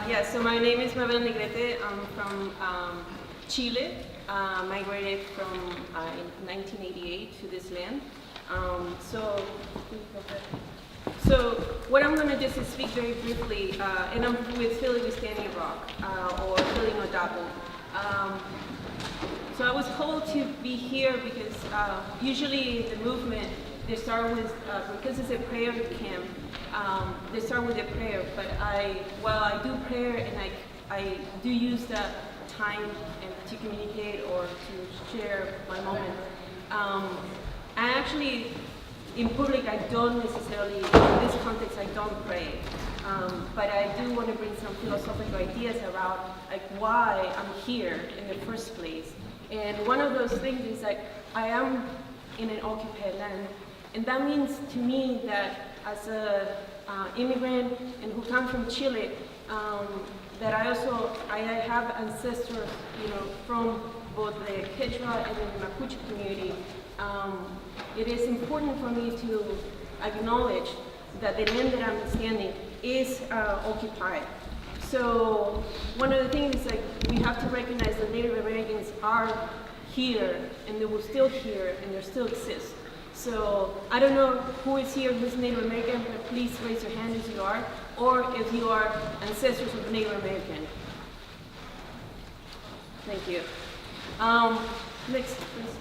Yeah, so my name is Mabel Negrete. I'm from Chile. Migrated from in 1988 to this land. So what I'm going to just speak very briefly, and I'm with Philly with Standing Rock, or Philly no Dabo. So I was called to be here because usually the movement, they start with, because it's a prayer camp, they start with a prayer, but while I do prayer and I do use that time and to communicate or to share my moment, I actually, in public, I don't necessarily, in this context, I don't pray. But I do want to bring some philosophical ideas around like why I'm here in the first place. And one of those things is that I am in an occupied land. And that means to me that as an immigrant and who comes from Chile, that I have ancestors, from both the Quechua and the Mapuche community. It is important for me to acknowledge that the land that I'm standing is occupied. So one of the things is like we have to recognize that Native Americans are here and they will still here and they still exist. So I don't know who is here who's Native American, but please raise your hand if you are, or if you are ancestors of Native American. Thank you. Next, please.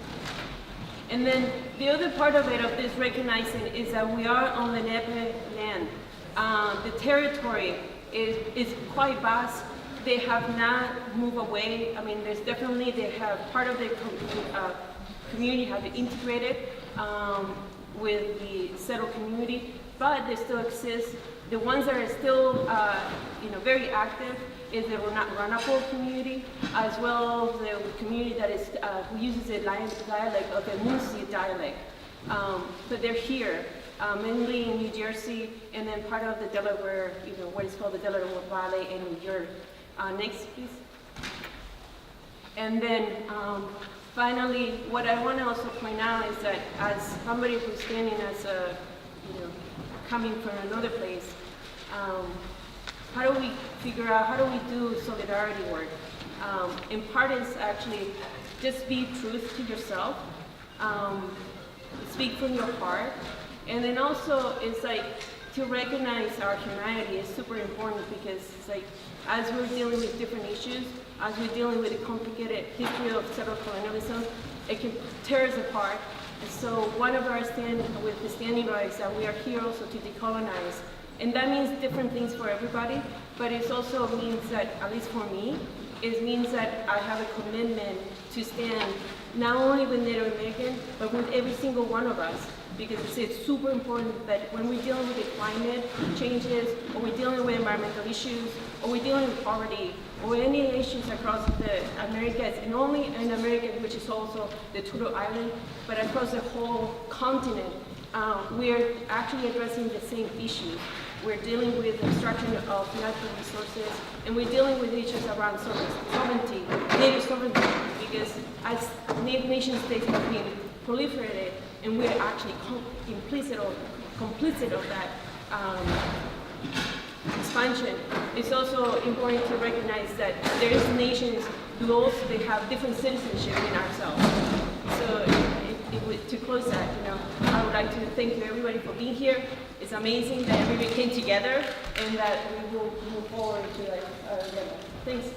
And then the other part of it, of this recognizing, is that we are on the Lenape land. The territory is quite vast. They have not moved away. I mean, there's definitely, they have part of the community have integrated with the settled community, but they still exist. The ones that are still, very active is the Ranapo community, as well as the community that is who uses the dialect of the Musi dialect. But they're here, mainly in New Jersey, and then part of the Delaware, what is called the Delaware Valley in New York. Next, please. And then finally, what I want to also point out is that as somebody who's standing as a, coming from another place, how do we figure out, how do we do solidarity work? In part is actually just be truth to yourself, speak from your heart, and then also it's like to recognize our humanity is super important because it's like as we're dealing with different issues, as we're dealing with a complicated history of settler colonialism, it can tear us apart. And so one of our with the standing rights that we are here also to decolonize. And that means different things for everybody, but it also means that, at least for me, it means that I have a commitment to stand not only with Native American, but with every single one of us. Because it's super important that when we're dealing with the climate changes, or we're dealing with environmental issues, or we're dealing with poverty, or any issues across the Americas, and only in America, which is also the Turtle Island, but across the whole continent, we're actually addressing the same issues. We're dealing with the destruction of natural resources, and we're dealing with issues around sovereignty, native sovereignty, because as Native nation states have been proliferated, and we're actually complicit of that expansion. It's also important to recognize that there is nations who also they have different citizenship in ourselves. So to close that, I would like to thank you everybody for being here. It's amazing that everybody came together and that we will move forward to our level. Thanks.